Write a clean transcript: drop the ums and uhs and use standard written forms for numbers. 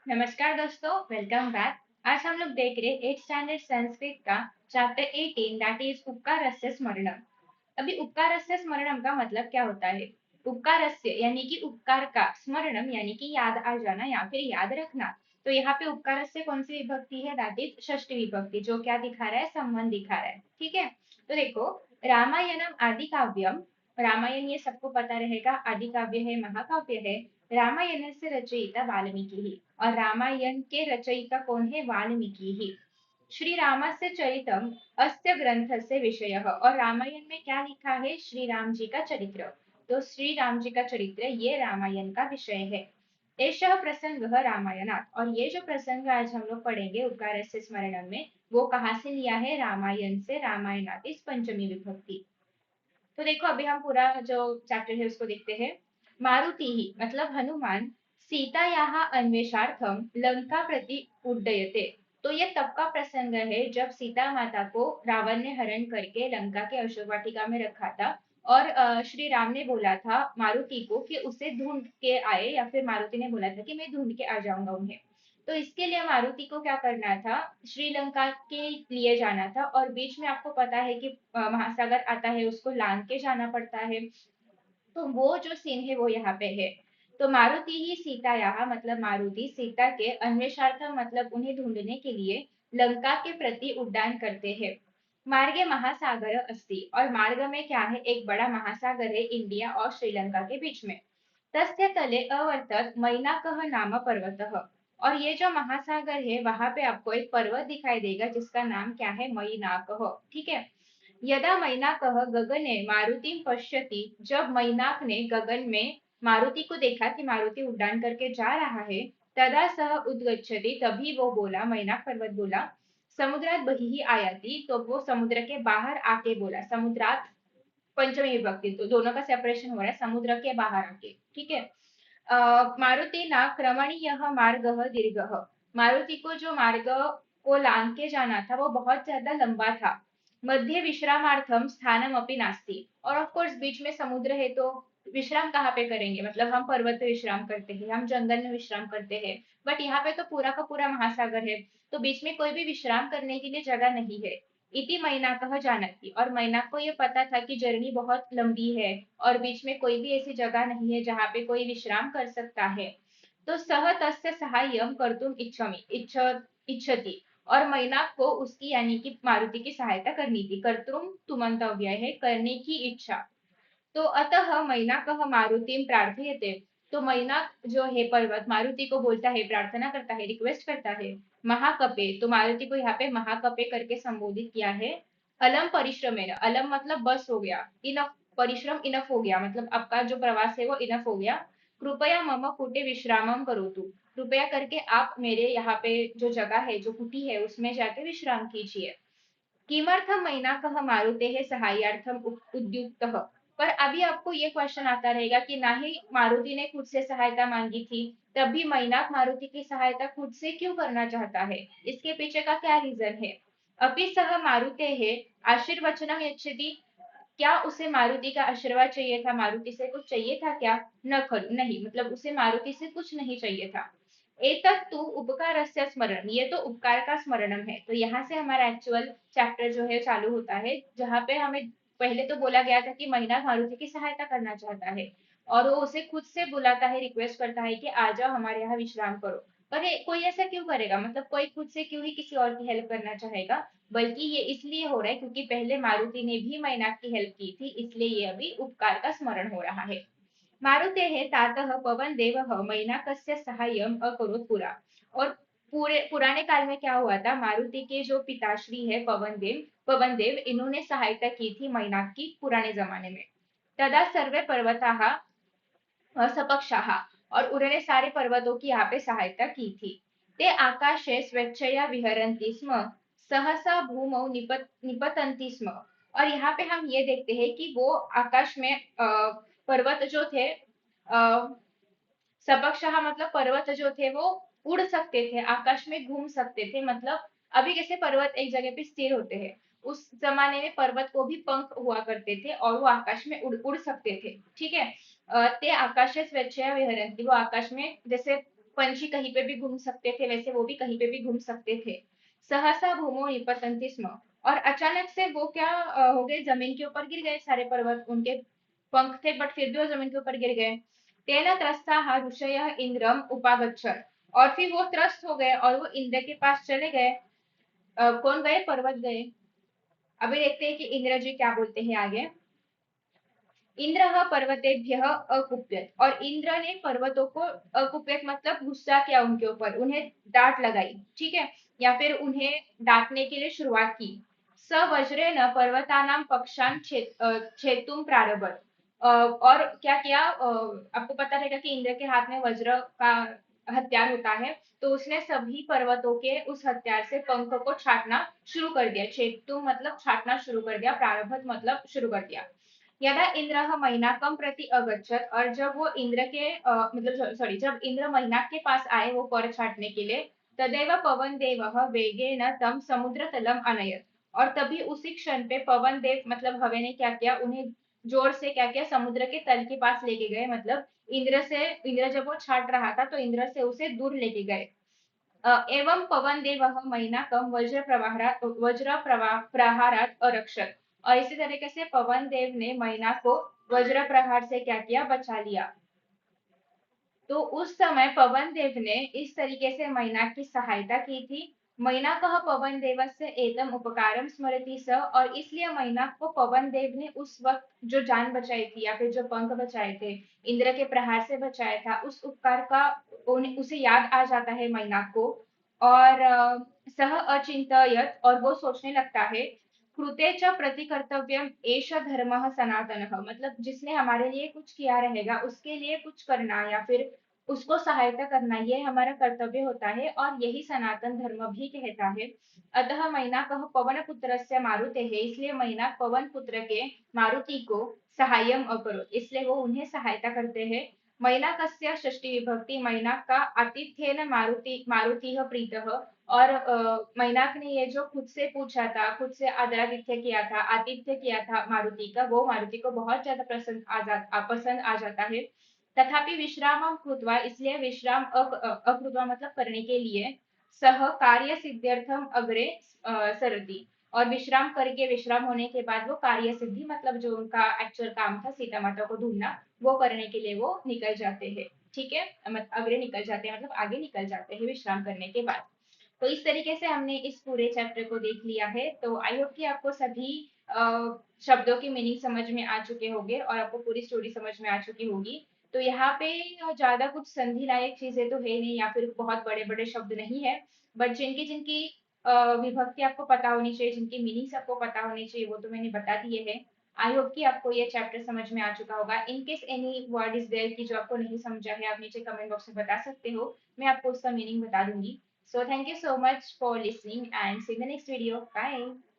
नमस्कार दोस्तों, welcome back. आज हम लोग देख रहे 8 स्टैंडर्ड संस्कृत का चैप्टर 18 दैट इज उपकारस्य स्मरणम। अभी उपकारस्य स्मरणम का मतलब क्या होता है? उपकारस्य यानी कि उपकार का, स्मरणम यानी कि याद आ जाना या फिर याद रखना। तो यहाँ पे उपकारस्य कौन सी विभक्ति है? दैट इज षष्ठी विभक्ति, जो क्या दिखा रहा है? संबंध दिखा रहा है। ठीक है, तो देखो, रामायणम आदि काव्यम। रामायण ये सबको पता रहेगा, आदि काव्य है, महाकाव्य है। रामायण से रचयिता वाल्मीकि ही, और रामायण के रचयिता कौन है? वाल्मीकि ही। श्री रामस्य चरितम अस्य ग्रंथ से विषय, और रामायण में क्या लिखा है? श्री राम जी का चरित्र। तो श्री राम जी का चरित्र ये रामायण का विषय है। एषः प्रसंग रामायणात्, और ये जो प्रसंग आज हम लोग पढ़ेंगे उपकार से स्मरण में, वो कहाँ से लिया है? रामायण से। रामायणात् इस पंचमी विभक्ति। तो देखो, अभी हम पूरा जो चैप्टर है उसको देखते हैं। मारुति ही मतलब हनुमान, सीता यहाँ अन्वेषार्थम लंका प्रति उड्डयते। तो ये तब का प्रसंग है जब सीता माता को रावण ने हरण करके लंका के अशोक वाटिका में रखा था। और श्री राम ने बोला था मारुति को कि उसे ढूंढ के आए, या फिर मारुति ने बोला था कि मैं ढूंढ के आ जाऊंगा उन्हें। तो इसके लिए मारुति को क्या करना था? श्रीलंका के लिए जाना था, और बीच में आपको पता है कि महासागर आता है, उसको लांग के जाना पड़ता है। तो वो जो सीन है वो यहाँ पे है। तो मारुति ही सीता यहाँ मतलब मारुति सीता के अन्वेषार्थम मतलब उन्हें ढूंढने के लिए लंका के प्रति उड्डान करते हैं। मार्गे महासागर अस्ति, और मार्ग में क्या है? एक बड़ा महासागर है इंडिया और श्रीलंका के बीच में। तस्य तले अवर्तत मैनाकः नाम पर्वतः, और ये जो महासागर है वहां पे आपको एक पर्वत दिखाई देगा जिसका नाम क्या है? मैनाकः। ठीक है। यदा मैनाकः गगने मारुतिम पश्यति, जब मैनाक ने गगन में मारुति को देखा कि मारुति उड्डान करके जा रहा है, तदा सह उद्गच्छति, तभी वो बोला, मैनाक पर्वत बोला, समुद्रात बहिः आयाति, तो वो समुद्र के बाहर आके बोला। समुद्रात पंचमी विभक्ति, तो दोनों का सेपरेशन हो रहा है, समुद्र के बाहर आके। ठीक है। मारुति ना क्रमणीय मार्ग दीर्घ, मारुति को जो मार्ग को लांग के जाना था वो बहुत ज्यादा लंबा था। मध्य विश्रामार्थम स्थानम अपि नास्ति, और ऑफ कोर्स बीच में समुद्र है तो विश्राम कहाँ पे करेंगे? मतलब हम पर्वत पे विश्राम करते हैं, हम जंगल में विश्राम करते हैं, बट यहाँ पे तो पूरा का पूरा महासागर है, तो बीच में कोई भी विश्राम करने के लिए जगह नहीं है। इति मैनाकः जानति, और मैनाक को ये पता था कि जर्नी बहुत लंबी है और बीच में कोई भी ऐसी जगह नहीं है जहाँ पे कोई विश्राम कर सकता है। तो सह तस्य सहाय्यम कर्तुम इच्छति, और मैनाक को उसकी यानी कि मारुति की सहायता करनी थी। कर्तुम तुमंतव्य है, करने की इच्छा। तो अतः मैनाकः मारुतिम प्रार्थयते, तो मैनाक जो है पर्वत मारुति को बोलता है, प्रार्थना करता है, रिक्वेस्ट करता है। महाकपे, तो मारुति को यहाँ पे महाकपे करके संबोधित किया है। अलम परिश्रमेण, अलम मतलब बस हो गया, इनफ परिश्रम इनफ हो गया, मतलब आपका जो प्रवास है वो इनफ हो गया। कृपया मम कुटे विश्रामम करोतु, कृपया करके आप मेरे यहाँ पे जो जगह है, जो कुटी है, उसमें जाके विश्राम कीजिए। किमर्थम मैनाकः मारुतेः सहायार्थम उद्युक्तः, पर अभी आपको ये क्वेश्चन आता रहेगा कि ना ही मारुति ने खुद से सहायता मांगी थी, तब भी मैनाक मारुति की सहायता खुद से क्यों करना चाहता है? इसके पीछे का क्या रीजन है? अपि सह मारुतेः आशीर्वचनम यच्छति, क्या उसे मारुति का आशीर्वाद चाहिए था? मारुति से कुछ चाहिए था क्या? न खलु, नहीं, मतलब उसे मारुति से कुछ नहीं चाहिए था। एतत्तु उपकारस्य स्मरण, ये तो उपकार का स्मरणम है। तो यहाँ से हमारा एक्चुअल चैप्टर जो है चालू होता है, जहाँ पे हमें पहले तो बोला गया था कि महिना मारुति की सहायता करना चाहता है, और वो उसे खुद से बुलाता है, रिक्वेस्ट करता है कि आ जाओ हमारे यहाँ विश्राम करो। पर कोई ऐसा क्यों करेगा? मतलब कोई खुद से क्यों ही किसी और की हेल्प करना चाहेगा? बल्कि ये इसलिए हो रहा है क्योंकि पहले मारुति ने भी मैनाक की हेल्प की थी, इसलिए ये अभी उपकार का स्मरण हो रहा है। मारुतेः तातः पवनदेवः मैनाकस्य सहाय्यम अकरोत् पुरा, और पूरे पुराने काल में क्या हुआ था? मारुति के जो पिताश्री है पवन देव इन्होंने सहायता की थी मैनाक की पुराने जमाने में। तदा सर्वे पर्वताः सपक्षाः, और उन्होंने सारे पर्वतों की यहाँ पे सहायता की थी। ते आकाशे स्वेच्छया विहरन्ति स्म, सहसा भूमौ निपतन्ति स्म, और यहाँ पे हम ये देखते हैं कि वो आकाश में पर्वत जो थे, सपक्षः मतलब पर्वत जो थे वो उड़ सकते थे, आकाश में घूम सकते थे। मतलब अभी जैसे पर्वत एक जगह पे स्थिर होते हैं, उस जमाने में पर्वत को भी पंख हुआ करते थे और वो आकाश में उड़ उड़ सकते थे। ठीक है। ते आकाश स्वेच्छया विहरन्ति, वो आकाश में जैसे पंछी कहीं पे भी घूम सकते थे, वैसे वो भी कहीं पे भी घूम सकते थे। सहसा भूमो निपतन्ति स्म। और अचानक से वो क्या हो गए, जमीन के ऊपर गिर गए सारे पर्वत, उनके पंख थे बट फिर भी वो जमीन के ऊपर गिर गए। तेन त्रस्ता ऋषय इंद्रम उपागच्छत्। और फिर वो त्रस्त हो गए और वो इंद्र के पास चले गए। कौन गए, पर्वत गए। अभी देखते हैं कि इंद्र जी क्या बोलते हैं आगे। इंद्र पर्वतेभ्य अकुप्यत। और इंद्र ने पर्वतों को अकुप्यत मतलब गुस्सा किया उनके ऊपर, उन्हें डांट लगाई, ठीक है, या फिर उन्हें डांटने के लिए शुरुआत की। स वज्रेन पर्वतानाम पक्षान छेतुम प्रारभत। और क्या किया, आपको पता रहेगा कि इंद्र के हाथ में वज्र का हथियार होता है, तो उसने सभी पर्वतों के उस हथियार से पंख को छाटना शुरू कर दिया। छेतुम मतलब छाटना शुरू कर दिया, प्रारभत मतलब शुरू कर दिया। यदा इंद्र मैनाकम प्रति अगच्छत। और जब वो इंद्र के मतलब सॉरी, जब इंद्र मैनाक के पास आए वो पर छाटने के लिए, तदेव पवन देव वेगेन तम समुद्र तलम अनयत। और तभी उसी क्षण पे पवन देव मतलब हवे ने क्या किया, उन्हें जोर से क्या किया, समुद्र के तल के पास लेके गए। मतलब इंद्र जब वो छाट रहा था तो इंद्र से उसे दूर लेके गए। एवं पवन देव मैनाकम वज्र प्रवाह प्रहारात अरक्षत। और इसी तरीके से पवन देव ने मैना को वज्र प्रहार से क्या किया, बचा लिया। तो उस समय पवन देव ने इस तरीके से मैना की सहायता की थी। मैना कह पवन देवस्य एतम उपकारम स्मरति स। और इसलिए मैना को पवन देव ने उस वक्त जो जान बचाई थी या फिर जो पंख बचाए थे, इंद्र के प्रहार से बचाया था, उस उपकार का उसे याद आ जाता है मैना को। और सह अचिंतयत। और वो सोचने लगता है, कृते च प्रतिकर्तव्यम एष धर्म सनातन। मतलब जिसने हमारे लिए कुछ किया रहेगा उसके लिए कुछ करना या फिर उसको सहायता करना, ये हमारा कर्तव्य होता है और यही सनातन धर्म भी कहता है। अतः मैना कह पवन पुत्र से मारुते है। इसलिए मैना पवन पुत्र के मारुति को सहायम अकरोत, इसलिए वो उन्हें सहायता करते हैं। मैनाकस्य षष्ठी विभक्ति, मैनाक का आतिथ्येन मारुति प्रीत। और मैनाक ने ये जो खुद से पूछा था, खुद से आदरातिथ्य किया था, आतिथ्य किया था मारुति का, वो मारुति को बहुत ज्यादा पसंद आ जाता है। तथापि विश्रामम कृत्वा, इसलिए विश्राम अकृत्वा मतलब करने के लिए, सह कार्य सिद्ध्यर्थम अग्रे सरति। और विश्राम करके, विश्राम होने के बाद वो कार्य सिद्धि मतलब जो उनका एक्चुअल काम था सीता माता को ढूंढना, वो करने के लिए वो निकल जाते हैं। ठीक है, अग्रे निकल जाते हैं मतलब आगे निकल जाते हैं विश्राम करने के बाद। तो इस तरीके से हमने इस पूरे चैप्टर को देख लिया है। तो आई होप कि आपको सभी शब्दों की मीनिंग समझ में आ चुके होंगे और आपको पूरी स्टोरी समझ में आ चुकी होगी। तो यहाँ पे ज्यादा कुछ संधि लायक चीजें तो है नहीं या फिर बहुत बड़े बड़े शब्द नहीं है। बट जिनकी जिनकी विभक्ति आपको पता होनी चाहिए, जिनकी मीनिंग्स आपको पता होनी चाहिए, वो तो मैंने बता दिए हैं। आई होप कि आपको ये चैप्टर समझ में आ चुका होगा। In case any word is there की जो आपको नहीं समझा है, आप नीचे कमेंट बॉक्स में बता सकते हो, मैं आपको उसका मीनिंग बता दूंगी। So thank you so much for listening and see you in the next video. Bye.